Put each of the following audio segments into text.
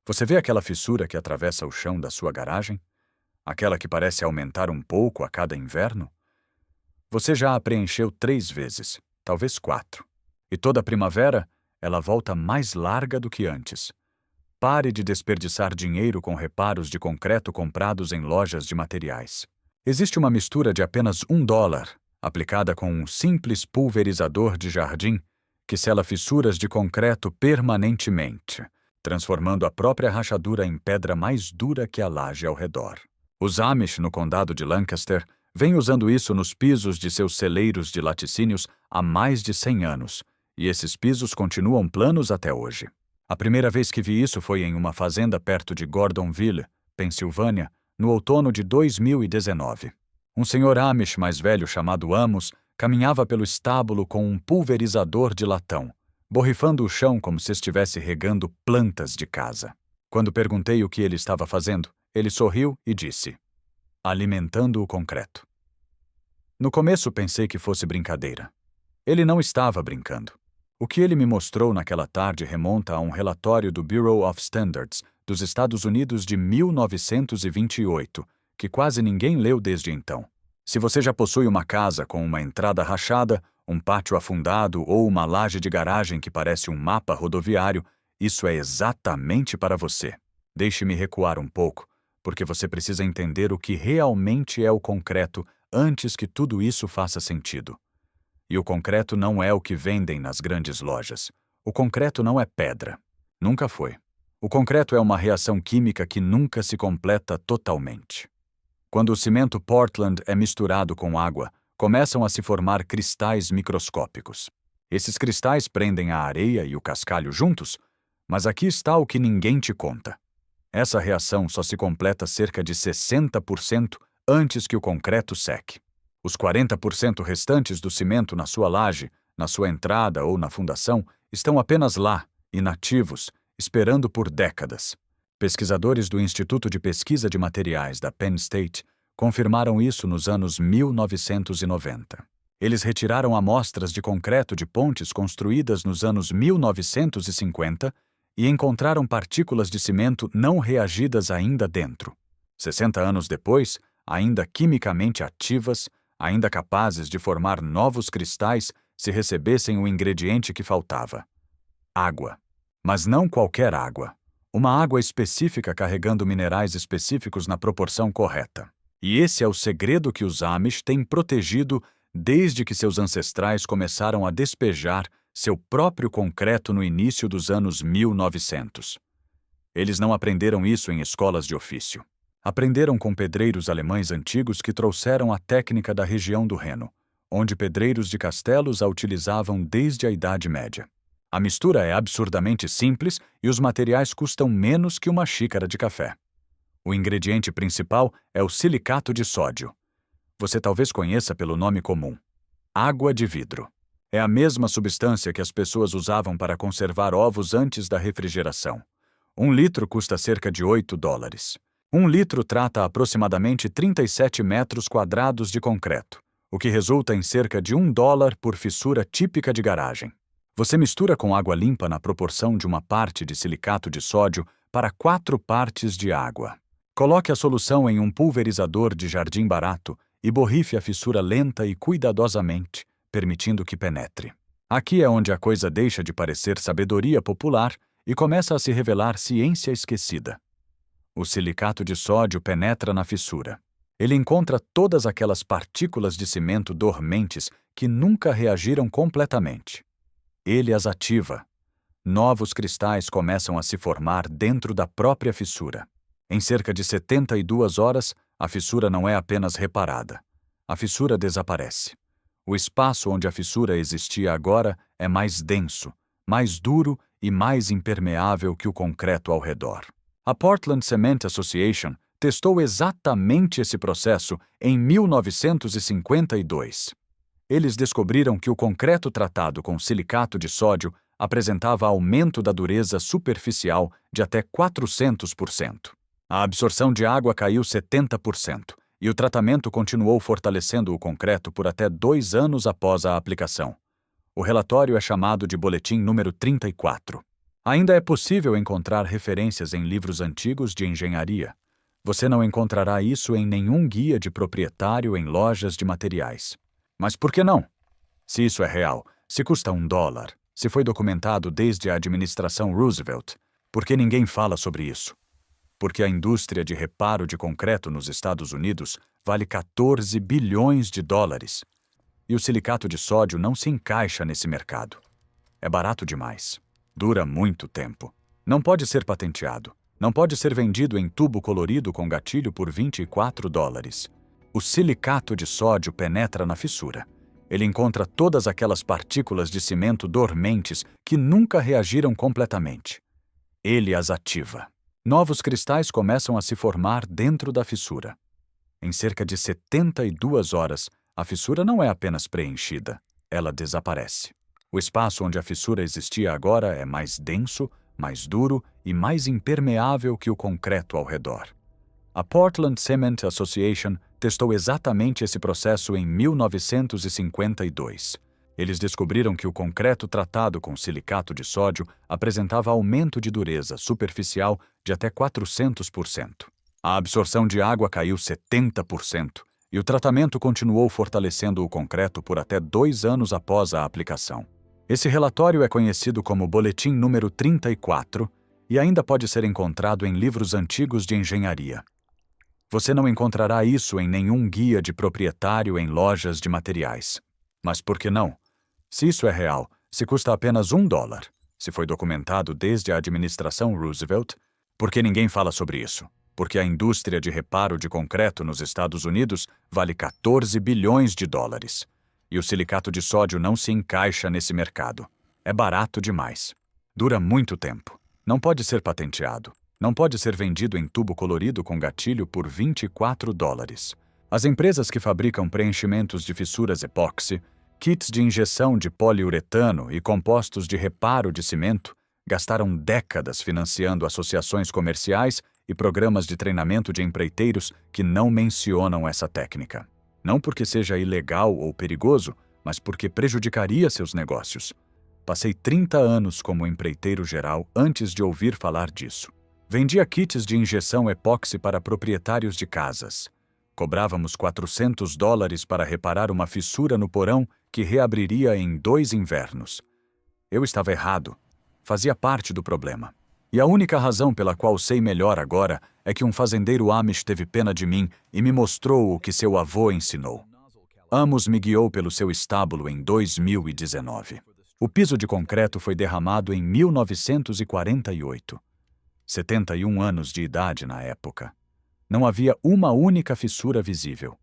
Você vê aquela fissura que atravessa o chão da sua garagem? Aquela que parece aumentar um pouco a cada inverno? Você já a preencheu 3 vezes, talvez 4. E toda primavera, ela volta mais larga do que antes. Pare de desperdiçar dinheiro com reparos de concreto comprados em lojas de materiais. Existe uma mistura de apenas $1, aplicada com um simples pulverizador de jardim, que sela fissuras de concreto permanentemente, transformando a própria rachadura em pedra mais dura que a laje ao redor. Os Amish, no condado de Lancaster, vêm usando isso nos pisos de seus celeiros de laticínios há mais de 100 anos, e esses pisos continuam planos até hoje. A primeira vez que vi isso foi em uma fazenda perto de Gordonville, Pensilvânia, no outono de 2019. Um senhor Amish mais velho chamado Amos caminhava pelo estábulo com um pulverizador de latão, borrifando o chão como se estivesse regando plantas de casa. Quando perguntei o que ele estava fazendo, ele sorriu e disse: alimentando o concreto. No começo pensei que fosse brincadeira. Ele não estava brincando. O que ele me mostrou naquela tarde remonta a um relatório do Bureau of Standards dos Estados Unidos de 1928, que quase ninguém leu desde então. Se você já possui uma casa com uma entrada rachada, um pátio afundado ou uma laje de garagem que parece um mapa rodoviário, isso é exatamente para você. Deixe-me recuar um pouco, porque você precisa entender o que realmente é o concreto antes que tudo isso faça sentido. E o concreto não é o que vendem nas grandes lojas. O concreto não é pedra. Nunca foi. O concreto é uma reação química que nunca se completa totalmente. Quando o cimento Portland é misturado com água, começam a se formar cristais microscópicos. Esses cristais prendem a areia e o cascalho juntos, mas aqui está o que ninguém te conta. Essa reação só se completa cerca de 60% antes que o concreto seque. Os 40% restantes do cimento na sua laje, na sua entrada ou na fundação, estão apenas lá, inativos, esperando por décadas. Pesquisadores do Instituto de Pesquisa de Materiais da Penn State confirmaram isso nos anos 1990. Eles retiraram amostras de concreto de pontes construídas nos anos 1950 e encontraram partículas de cimento não reagidas ainda dentro. 60 anos depois, ainda quimicamente ativas, ainda capazes de formar novos cristais se recebessem o ingrediente que faltava: água. Mas não qualquer água. Uma água específica carregando minerais específicos na proporção correta. E esse é o segredo que os Amish têm protegido desde que seus ancestrais começaram a despejar seu próprio concreto no início dos anos 1900. Eles não aprenderam isso em escolas de ofício. Aprenderam com pedreiros alemães antigos que trouxeram a técnica da região do Reno, onde pedreiros de castelos a utilizavam desde a Idade Média. A mistura é absurdamente simples e os materiais custam menos que uma xícara de café. O ingrediente principal é o silicato de sódio. Você talvez conheça pelo nome comum: água de vidro. É a mesma substância que as pessoas usavam para conservar ovos antes da refrigeração. 1 litro custa cerca de $8. 1 litro trata aproximadamente 37 metros quadrados de concreto, o que resulta em cerca de $1 por fissura típica de garagem. Você mistura com água limpa na proporção de 1 parte de silicato de sódio para 4 partes de água. Coloque a solução em um pulverizador de jardim barato e borrife a fissura lenta e cuidadosamente, permitindo que penetre. Aqui é onde a coisa deixa de parecer sabedoria popular e começa a se revelar ciência esquecida. O silicato de sódio penetra na fissura. Ele encontra todas aquelas partículas de cimento dormentes que nunca reagiram completamente. Ele as ativa. Novos cristais começam a se formar dentro da própria fissura. Em cerca de 72 horas, a fissura não é apenas reparada. A fissura desaparece. O espaço onde a fissura existia agora é mais denso, mais duro e mais impermeável que o concreto ao redor. A Portland Cement Association testou exatamente esse processo em 1952. Eles descobriram que o concreto tratado com silicato de sódio apresentava aumento da dureza superficial de até 400%. A absorção de água caiu 70%, e o tratamento continuou fortalecendo o concreto por até 2 anos após a aplicação. O relatório é chamado de Boletim número 34. Ainda é possível encontrar referências em livros antigos de engenharia. Você não encontrará isso em nenhum guia de proprietário em lojas de materiais. Mas por que não? Se isso é real, se custa $1, se foi documentado desde a administração Roosevelt, por que ninguém fala sobre isso? Porque a indústria de reparo de concreto nos Estados Unidos vale $14 bilhões. E o silicato de sódio não se encaixa nesse mercado. É barato demais. Dura muito tempo. Não pode ser patenteado. Não pode ser vendido em tubo colorido com gatilho por $24. O silicato de sódio penetra na fissura. Ele encontra todas aquelas partículas de cimento dormentes que nunca reagiram completamente. Ele as ativa. Novos cristais começam a se formar dentro da fissura. Em cerca de 72 horas, a fissura não é apenas preenchida, ela desaparece. O espaço onde a fissura existia agora é mais denso, mais duro e mais impermeável que o concreto ao redor. A Portland Cement Association testou exatamente esse processo em 1952. Eles descobriram que o concreto tratado com silicato de sódio apresentava aumento de dureza superficial de até 400%. A absorção de água caiu 70%, e o tratamento continuou fortalecendo o concreto por até 2 anos após a aplicação. Esse relatório é conhecido como Boletim número 34 e ainda pode ser encontrado em livros antigos de engenharia. Você não encontrará isso em nenhum guia de proprietário em lojas de materiais. Mas por que não? Se isso é real, se custa apenas $1, se foi documentado desde a administração Roosevelt, por que ninguém fala sobre isso? Porque a indústria de reparo de concreto nos Estados Unidos vale $14 bilhões. E o silicato de sódio não se encaixa nesse mercado. É barato demais. Dura muito tempo. Não pode ser patenteado. Não pode ser vendido em tubo colorido com gatilho por $24. As empresas que fabricam preenchimentos de fissuras epóxi, kits de injeção de poliuretano e compostos de reparo de cimento gastaram décadas financiando associações comerciais e programas de treinamento de empreiteiros que não mencionam essa técnica. Não porque seja ilegal ou perigoso, mas porque prejudicaria seus negócios. Passei 30 anos como empreiteiro geral antes de ouvir falar disso. Vendia kits de injeção epóxi para proprietários de casas. Cobrávamos $400 para reparar uma fissura no porão que reabriria em 2 invernos. Eu estava errado. Fazia parte do problema. E a única razão pela qual sei melhor agora é que um fazendeiro Amish teve pena de mim e me mostrou o que seu avô ensinou. Amos me guiou pelo seu estábulo em 2019. O piso de concreto foi derramado em 1948. 71 anos de idade na época. Não havia uma única fissura visível.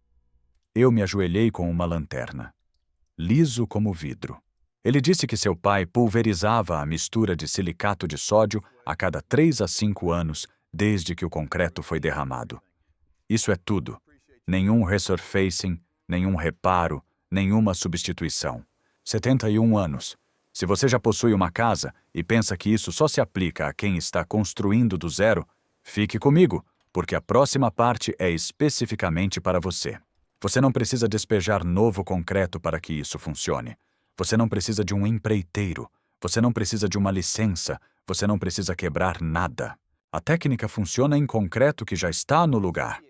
Eu me ajoelhei com uma lanterna. Liso como vidro. Ele disse que seu pai pulverizava a mistura de silicato de sódio a cada 3 a 5 anos desde que o concreto foi derramado. Isso é tudo. Nenhum resurfacing, nenhum reparo, nenhuma substituição. 71 anos. Se você já possui uma casa e pensa que isso só se aplica a quem está construindo do zero, fique comigo, porque a próxima parte é especificamente para você. Você não precisa despejar novo concreto para que isso funcione. Você não precisa de um empreiteiro. Você não precisa de uma licença. Você não precisa quebrar nada. A técnica funciona em concreto que já está no lugar.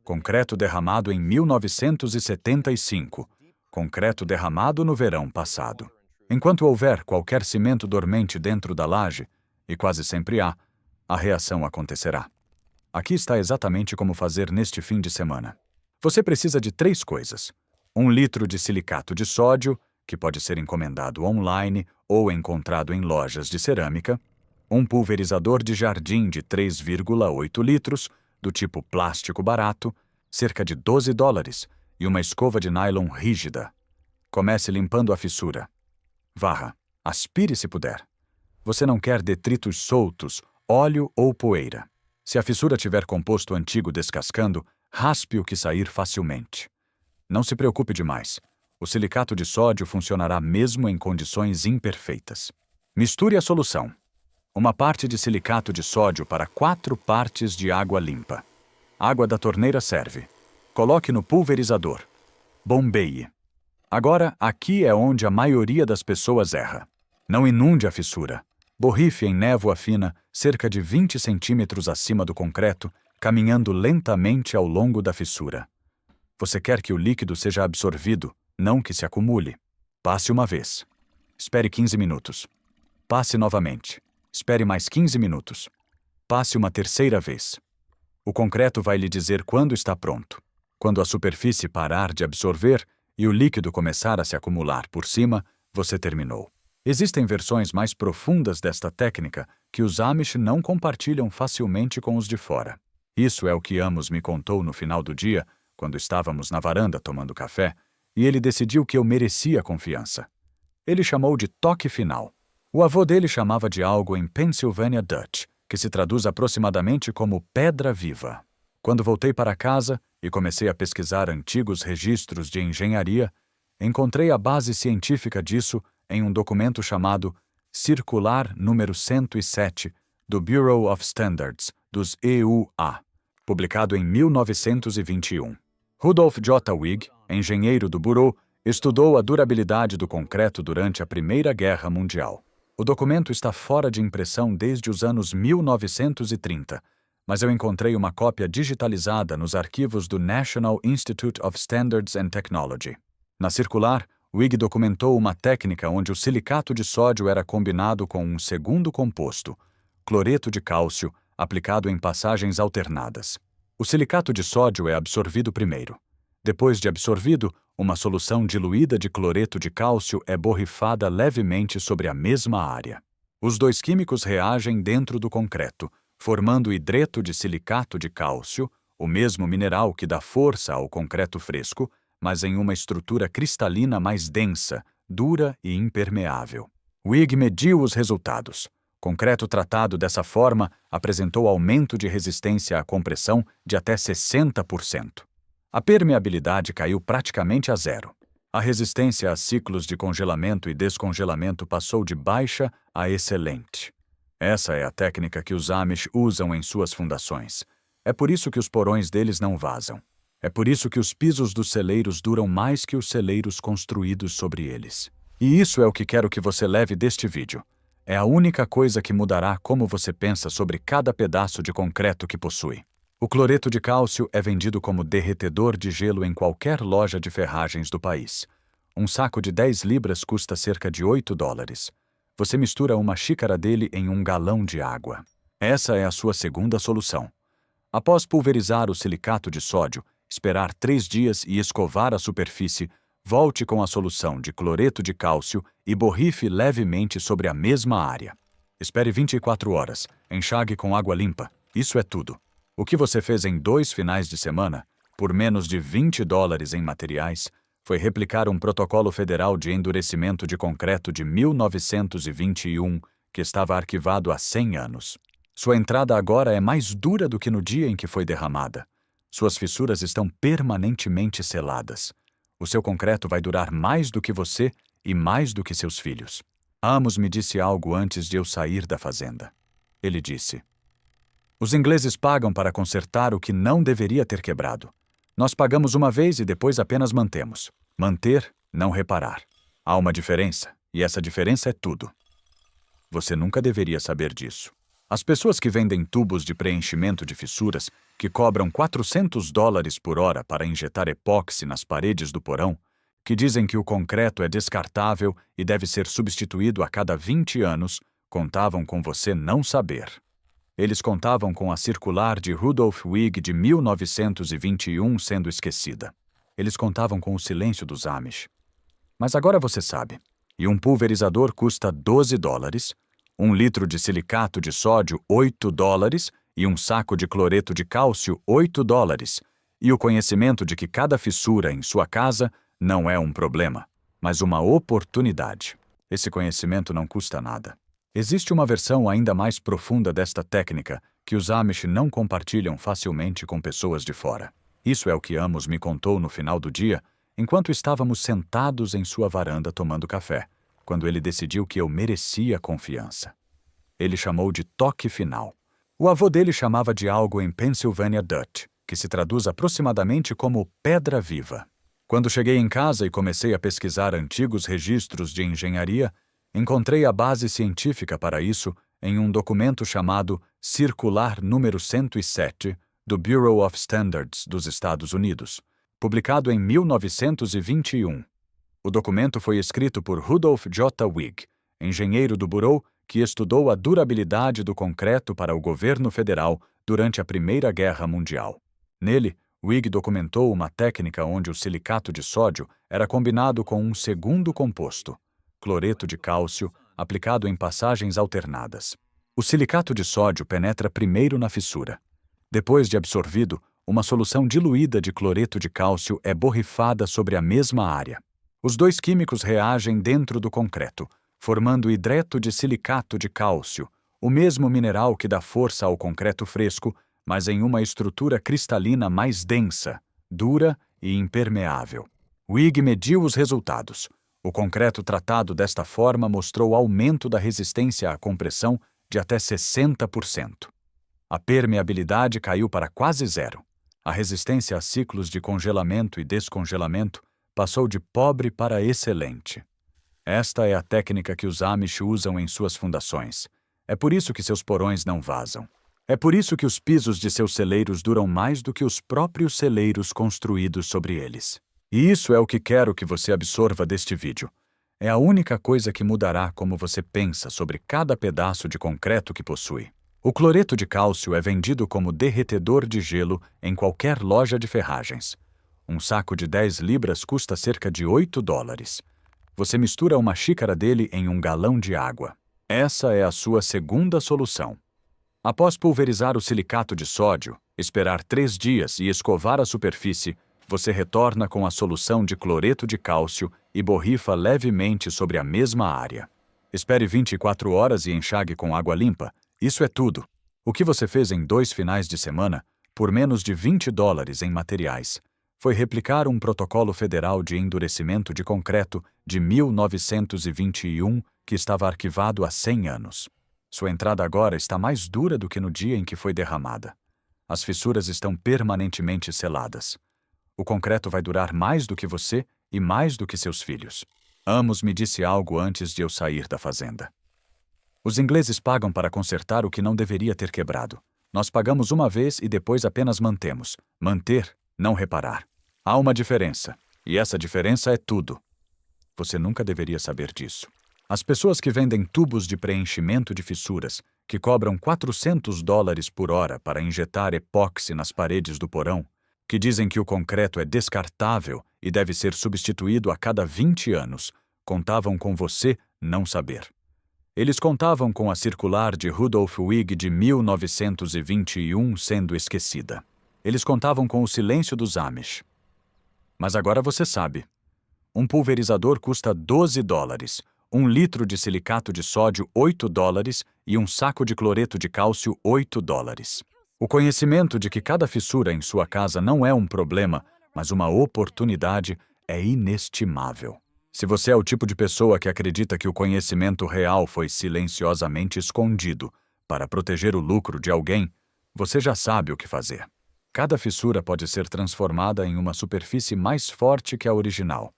Concreto derramado em 1975. Concreto derramado no verão passado. Enquanto houver qualquer cimento dormente dentro da laje, e quase sempre há, a reação acontecerá. Aqui está exatamente como fazer neste fim de semana. Você precisa de 3 coisas. 1 litro de silicato de sódio, que pode ser encomendado online ou encontrado em lojas de cerâmica, um pulverizador de jardim de 3,8 litros, do tipo plástico barato, cerca de $12, e uma escova de nylon rígida. Comece limpando a fissura. Varra, aspire se puder. Você não quer detritos soltos, óleo ou poeira. Se a fissura tiver composto antigo descascando, raspe o que sair facilmente. Não se preocupe demais. O silicato de sódio funcionará mesmo em condições imperfeitas. Misture a solução. 1 parte de silicato de sódio para 4 partes de água limpa. Água da torneira serve. Coloque no pulverizador. Bombeie. Agora, aqui é onde a maioria das pessoas erra. Não inunde a fissura. Borrife em névoa fina, cerca de 20 centímetros acima do concreto, caminhando lentamente ao longo da fissura. Você quer que o líquido seja absorvido, não que se acumule. Passe uma vez. Espere 15 minutos. Passe novamente. Espere mais 15 minutos. Passe uma terceira vez. O concreto vai lhe dizer quando está pronto. Quando a superfície parar de absorver e o líquido começar a se acumular por cima, você terminou. Existem versões mais profundas desta técnica que os Amish não compartilham facilmente com os de fora. Isso é o que Amos me contou no final do dia, quando estávamos na varanda tomando café, e ele decidiu que eu merecia confiança. Ele chamou de toque final. O avô dele chamava de algo em Pennsylvania Dutch, que se traduz aproximadamente como pedra viva. Quando voltei para casa e comecei a pesquisar antigos registros de engenharia, encontrei a base científica disso em um documento chamado Circular número 107 do Bureau of Standards, dos EUA, publicado em 1921. Rudolf J. Wigg, engenheiro do Bureau, estudou a durabilidade do concreto durante a Primeira Guerra Mundial. O documento está fora de impressão desde os anos 1930, mas eu encontrei uma cópia digitalizada nos arquivos do National Institute of Standards and Technology. Na circular, Wigg documentou uma técnica onde o silicato de sódio era combinado com um segundo composto, cloreto de cálcio, aplicado em passagens alternadas. O silicato de sódio é absorvido primeiro. Depois de absorvido, uma solução diluída de cloreto de cálcio é borrifada levemente sobre a mesma área. Os dois químicos reagem dentro do concreto, formando hidreto de silicato de cálcio, o mesmo mineral que dá força ao concreto fresco, mas em uma estrutura cristalina mais densa, dura e impermeável. Wigg mediu os resultados. Concreto tratado dessa forma apresentou aumento de resistência à compressão de até 60%. A permeabilidade caiu praticamente a zero. A resistência a ciclos de congelamento e descongelamento passou de baixa a excelente. Essa é a técnica que os Amish usam em suas fundações. É por isso que os porões deles não vazam. É por isso que os pisos dos celeiros duram mais que os celeiros construídos sobre eles. E isso é o que quero que você leve deste vídeo. É a única coisa que mudará como você pensa sobre cada pedaço de concreto que possui. O cloreto de cálcio é vendido como derretedor de gelo em qualquer loja de ferragens do país. Um saco de 10 libras custa cerca de $8. Você mistura uma xícara dele em um galão de água. Essa é a sua segunda solução. Após pulverizar o silicato de sódio, esperar 3 dias e escovar a superfície, volte com a solução de cloreto de cálcio e borrife levemente sobre a mesma área. Espere 24 horas, enxague com água limpa. Isso é tudo. O que você fez em 2 finais de semana, por menos de $20 em materiais, foi replicar um protocolo federal de endurecimento de concreto de 1921, que estava arquivado há 100 anos. Sua entrada agora é mais dura do que no dia em que foi derramada. Suas fissuras estão permanentemente seladas. O seu concreto vai durar mais do que você e mais do que seus filhos. Amos me disse algo antes de eu sair da fazenda. Ele disse: os ingleses pagam para consertar o que não deveria ter quebrado. Nós pagamos uma vez e depois apenas mantemos. Manter, não reparar. Há uma diferença, e essa diferença é tudo. Você nunca deveria saber disso. As pessoas que vendem tubos de preenchimento de fissuras, que cobram $400 por hora para injetar epóxi nas paredes do porão, que dizem que o concreto é descartável e deve ser substituído a cada 20 anos, contavam com você não saber. Eles contavam com a circular de Rudolf Wigg de 1921 sendo esquecida. Eles contavam com o silêncio dos Amish. Mas agora você sabe. E um pulverizador custa $12, 1 litro de silicato de sódio $8 e um saco de cloreto de cálcio $8. E o conhecimento de que cada fissura em sua casa não é um problema, mas uma oportunidade. Esse conhecimento não custa nada. Existe uma versão ainda mais profunda desta técnica que os Amish não compartilham facilmente com pessoas de fora. Isso é o que Amos me contou no final do dia, enquanto estávamos sentados em sua varanda tomando café, quando ele decidiu que eu merecia confiança. Ele chamou de toque final. O avô dele chamava de algo em Pennsylvania Dutch, que se traduz aproximadamente como pedra viva. Quando cheguei em casa e comecei a pesquisar antigos registros de engenharia, Encontrei a base científica para isso em um documento chamado Circular número 107 do Bureau of Standards dos Estados Unidos, publicado em 1921. O documento foi escrito por Rudolph J. Wigg, engenheiro do Bureau que estudou a durabilidade do concreto para o governo federal durante a Primeira Guerra Mundial. Nele, Wigg documentou uma técnica onde o silicato de sódio era combinado com um segundo composto, cloreto de cálcio, aplicado em passagens alternadas. O silicato de sódio penetra primeiro na fissura. Depois de absorvido, uma solução diluída de cloreto de cálcio é borrifada sobre a mesma área. Os dois químicos reagem dentro do concreto, formando hidreto de silicato de cálcio, o mesmo mineral que dá força ao concreto fresco, mas em uma estrutura cristalina mais densa, dura e impermeável. Wigg mediu os resultados. O concreto tratado desta forma mostrou aumento da resistência à compressão de até 60%. A permeabilidade caiu para quase zero. A resistência a ciclos de congelamento e descongelamento passou de pobre para excelente. Esta é a técnica que os Amish usam em suas fundações. É por isso que seus porões não vazam. É por isso que os pisos de seus celeiros duram mais do que os próprios celeiros construídos sobre eles. E isso é o que quero que você absorva deste vídeo. É a única coisa que mudará como você pensa sobre cada pedaço de concreto que possui. O cloreto de cálcio é vendido como derretedor de gelo em qualquer loja de ferragens. Um saco de 10 libras custa cerca de $8. Você mistura uma xícara dele em um galão de água. Essa é a sua segunda solução. Após pulverizar o silicato de sódio, esperar 3 dias e escovar a superfície, você retorna com a solução de cloreto de cálcio e borrifa levemente sobre a mesma área. Espere 24 horas e enxague com água limpa. Isso é tudo. O que você fez em 2 finais de semana, por menos de $20 em materiais, foi replicar um protocolo federal de endurecimento de concreto de 1921 que estava arquivado há 100 anos. Sua entrada agora está mais dura do que no dia em que foi derramada. As fissuras estão permanentemente seladas. O concreto vai durar mais do que você e mais do que seus filhos. Amos me disse algo antes de eu sair da fazenda. Os ingleses pagam para consertar o que não deveria ter quebrado. Nós pagamos uma vez e depois apenas mantemos. Manter, não reparar. Há uma diferença, e essa diferença é tudo. Você nunca deveria saber disso. As pessoas que vendem tubos de preenchimento de fissuras, que cobram $400 por hora para injetar epóxi nas paredes do porão, que dizem que o concreto é descartável e deve ser substituído a cada 20 anos, contavam com você não saber. Eles contavam com a circular de Rudolph Wigg de 1921 sendo esquecida. Eles contavam com o silêncio dos Amish. Mas agora você sabe. Um pulverizador custa $12, 1 litro de silicato de sódio $8 e um saco de cloreto de cálcio $8. O conhecimento de que cada fissura em sua casa não é um problema, mas uma oportunidade, é inestimável. Se você é o tipo de pessoa que acredita que o conhecimento real foi silenciosamente escondido para proteger o lucro de alguém, você já sabe o que fazer. Cada fissura pode ser transformada em uma superfície mais forte que a original.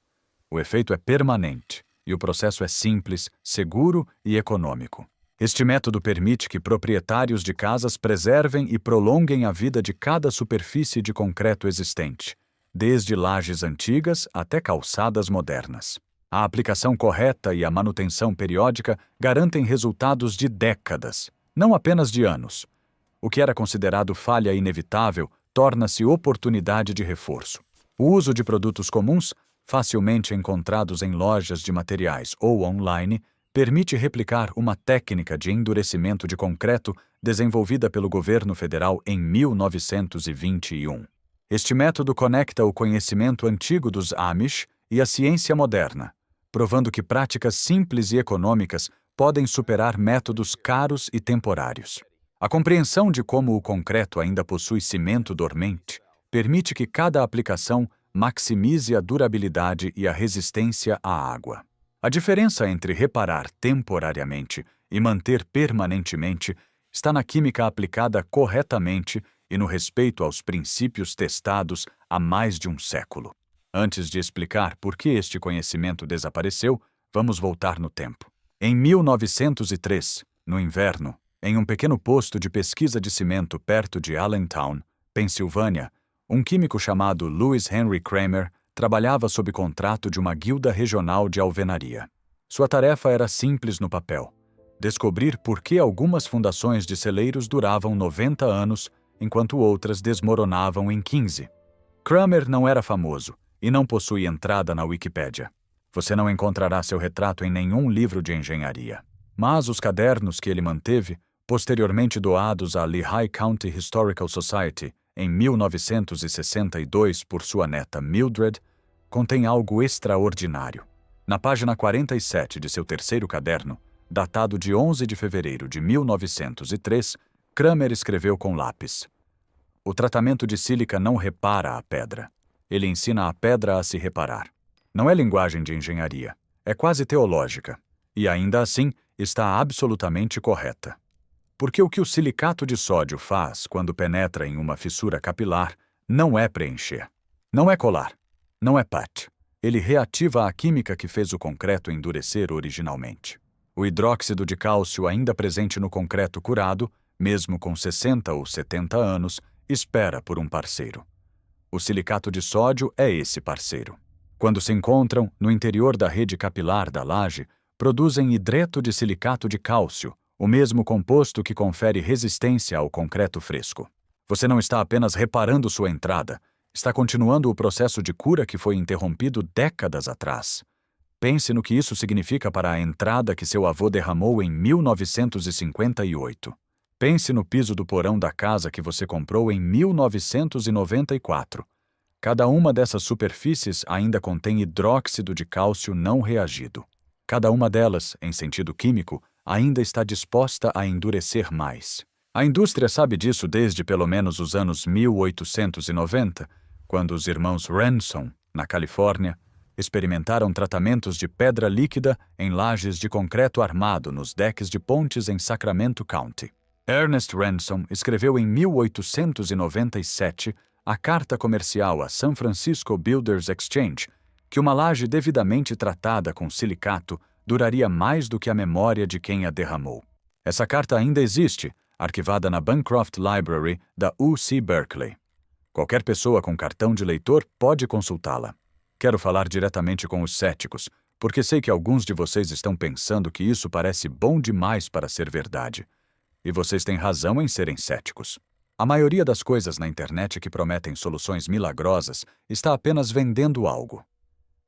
O efeito é permanente e o processo é simples, seguro e econômico. Este método permite que proprietários de casas preservem e prolonguem a vida de cada superfície de concreto existente, desde lajes antigas até calçadas modernas. A aplicação correta e a manutenção periódica garantem resultados de décadas, não apenas de anos. O que era considerado falha inevitável torna-se oportunidade de reforço. O uso de produtos comuns, facilmente encontrados em lojas de materiais ou online, permite replicar uma técnica de endurecimento de concreto desenvolvida pelo governo federal em 1921. Este método conecta o conhecimento antigo dos Amish e a ciência moderna, provando que práticas simples e econômicas podem superar métodos caros e temporários. A compreensão de como o concreto ainda possui cimento dormente permite que cada aplicação maximize a durabilidade e a resistência à água. A diferença entre reparar temporariamente e manter permanentemente está na química aplicada corretamente e no respeito aos princípios testados há mais de um século. Antes de explicar por que este conhecimento desapareceu, vamos voltar no tempo. Em 1903, no inverno, em um pequeno posto de pesquisa de cimento perto de Allentown, Pensilvânia, um químico chamado Lewis Henry Kramer trabalhava sob contrato de uma guilda regional de alvenaria. Sua tarefa era simples no papel: descobrir por que algumas fundações de celeiros duravam 90 anos, enquanto outras desmoronavam em 15. Kramer não era famoso e não possui entrada na Wikipédia. Você não encontrará seu retrato em nenhum livro de engenharia. Mas os cadernos que ele manteve, posteriormente doados à Lehigh County Historical Society em 1962 por sua neta Mildred, contêm algo extraordinário. Na página 47 de seu terceiro caderno, datado de 11 de fevereiro de 1903, Kramer escreveu com lápis: "O tratamento de sílica não repara a pedra. Ele ensina a pedra a se reparar." Não é linguagem de engenharia, é quase teológica, e ainda assim está absolutamente correta. Porque o que o silicato de sódio faz quando penetra em uma fissura capilar não é preencher, não é colar, não é patch. Ele reativa a química que fez o concreto endurecer originalmente. O hidróxido de cálcio ainda presente no concreto curado, mesmo com 60 ou 70 anos, espera por um parceiro. O silicato de sódio é esse parceiro. Quando se encontram no interior da rede capilar da laje, produzem hidreto de silicato de cálcio, o mesmo composto que confere resistência ao concreto fresco. Você não está apenas reparando sua entrada, está continuando o processo de cura que foi interrompido décadas atrás. Pense no que isso significa para a entrada que seu avô derramou em 1958. Pense no piso do porão da casa que você comprou em 1994. Cada uma dessas superfícies ainda contém hidróxido de cálcio não reagido. Cada uma delas, em sentido químico, ainda está disposta a endurecer mais. A indústria sabe disso desde pelo menos os anos 1890, quando os irmãos Ransom, na Califórnia, experimentaram tratamentos de pedra líquida em lajes de concreto armado nos decks de pontes em Sacramento County. Ernest Ransom escreveu em 1897 a carta comercial à San Francisco Builders Exchange que uma laje devidamente tratada com silicato duraria mais do que a memória de quem a derramou. Essa carta ainda existe, arquivada na Bancroft Library da UC Berkeley. Qualquer pessoa com cartão de leitor pode consultá-la. Quero falar diretamente com os céticos, porque sei que alguns de vocês estão pensando que isso parece bom demais para ser verdade. E vocês têm razão em serem céticos. A maioria das coisas na internet que prometem soluções milagrosas está apenas vendendo algo.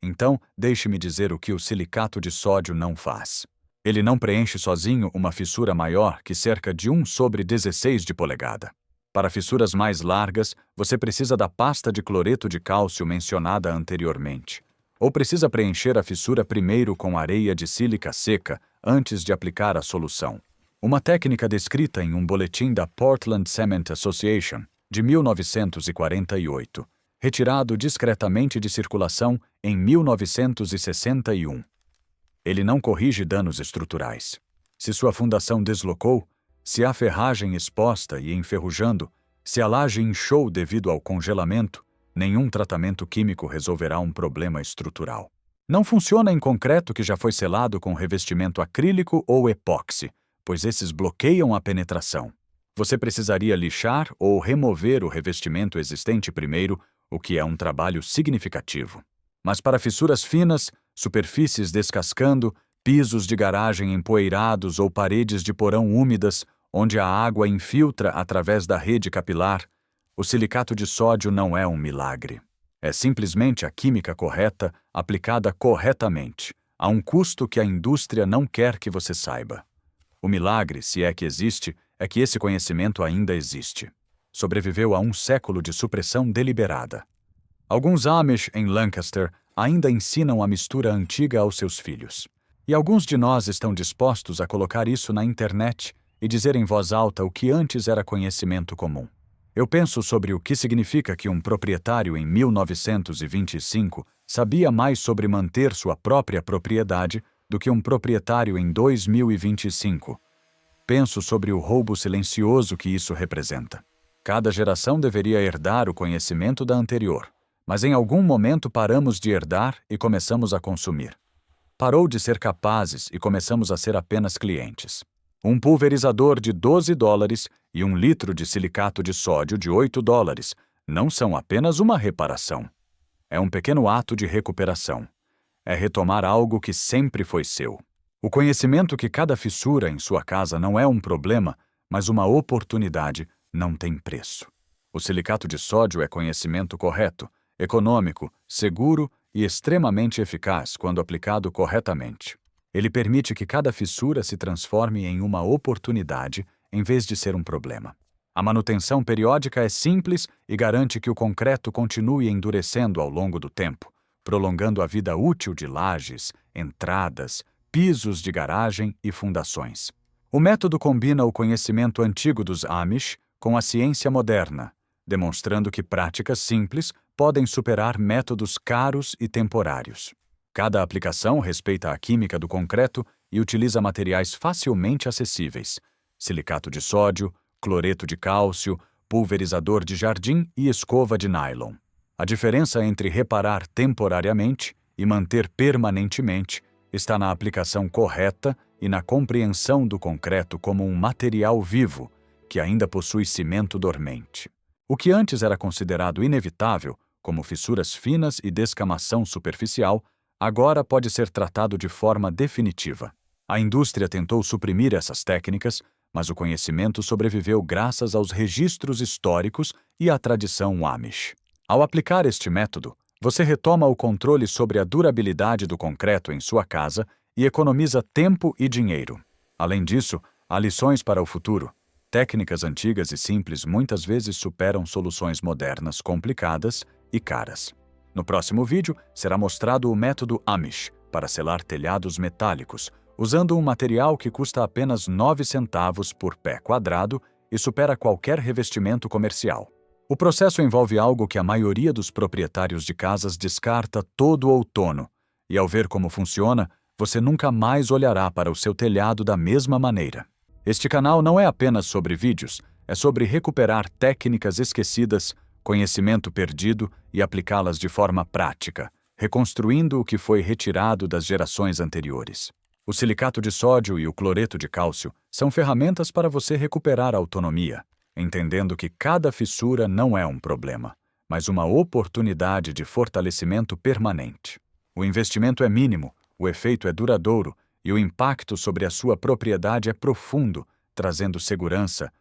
Então, deixe-me dizer o que o silicato de sódio não faz. Ele não preenche sozinho uma fissura maior que cerca de 1/16 de polegada. Para fissuras mais largas, você precisa da pasta de cloreto de cálcio mencionada anteriormente. Ou precisa preencher a fissura primeiro com areia de sílica seca antes de aplicar a solução. Uma técnica descrita em um boletim da Portland Cement Association, de 1948, retirado discretamente de circulação em 1961. Ele não corrige danos estruturais. Se sua fundação deslocou, se há ferragem exposta e enferrujando, se a laje inchou devido ao congelamento, nenhum tratamento químico resolverá um problema estrutural. Não funciona em concreto que já foi selado com revestimento acrílico ou epóxi, pois esses bloqueiam a penetração. Você precisaria lixar ou remover o revestimento existente primeiro, o que é um trabalho significativo. Mas para fissuras finas, superfícies descascando, pisos de garagem empoeirados ou paredes de porão úmidas, onde a água infiltra através da rede capilar, o silicato de sódio não é um milagre. É simplesmente a química correta, aplicada corretamente, a um custo que a indústria não quer que você saiba. O milagre, se é que existe, é que esse conhecimento ainda existe. Sobreviveu a um século de supressão deliberada. Alguns Amish em Lancaster ainda ensinam a mistura antiga aos seus filhos. E alguns de nós estão dispostos a colocar isso na internet e dizer em voz alta o que antes era conhecimento comum. Eu penso sobre o que significa que um proprietário em 1925 sabia mais sobre manter sua própria propriedade do que um proprietário em 2025. Penso sobre o roubo silencioso que isso representa. Cada geração deveria herdar o conhecimento da anterior, mas em algum momento paramos de herdar e começamos a consumir. parou de ser capazes e começamos a ser apenas clientes. Um pulverizador de $12 e 1 litro de silicato de sódio de $8 não são apenas uma reparação. É um pequeno ato de recuperação. É retomar algo que sempre foi seu. O conhecimento que cada fissura em sua casa não é um problema, mas uma oportunidade, não tem preço. O silicato de sódio é conhecimento correto, econômico, seguro e extremamente eficaz quando aplicado corretamente. Ele permite que cada fissura se transforme em uma oportunidade em vez de ser um problema. A manutenção periódica é simples e garante que o concreto continue endurecendo ao longo do tempo, prolongando a vida útil de lajes, entradas, pisos de garagem e fundações. O método combina o conhecimento antigo dos Amish com a ciência moderna, demonstrando que práticas simples podem superar métodos caros e temporários. Cada aplicação respeita a química do concreto e utiliza materiais facilmente acessíveis: silicato de sódio, cloreto de cálcio, pulverizador de jardim e escova de nylon. A diferença entre reparar temporariamente e manter permanentemente está na aplicação correta e na compreensão do concreto como um material vivo, que ainda possui cimento dormente. O que antes era considerado inevitável, como fissuras finas e descamação superficial, agora pode ser tratado de forma definitiva. A indústria tentou suprimir essas técnicas, mas o conhecimento sobreviveu graças aos registros históricos e à tradição Amish. Ao aplicar este método, você retoma o controle sobre a durabilidade do concreto em sua casa e economiza tempo e dinheiro. Além disso, há lições para o futuro. Técnicas antigas e simples muitas vezes superam soluções modernas complicadas e caras. No próximo vídeo, será mostrado o método Amish para selar telhados metálicos, usando um material que custa apenas 9 centavos por pé quadrado e supera qualquer revestimento comercial. O processo envolve algo que a maioria dos proprietários de casas descarta todo outono, e ao ver como funciona, você nunca mais olhará para o seu telhado da mesma maneira. Este canal não é apenas sobre vídeos, é sobre recuperar técnicas esquecidas, conhecimento perdido e aplicá-las de forma prática, reconstruindo o que foi retirado das gerações anteriores. O silicato de sódio e o cloreto de cálcio são ferramentas para você recuperar a autonomia, entendendo que cada fissura não é um problema, mas uma oportunidade de fortalecimento permanente. O investimento é mínimo, o efeito é duradouro e o impacto sobre a sua propriedade é profundo, trazendo segurança,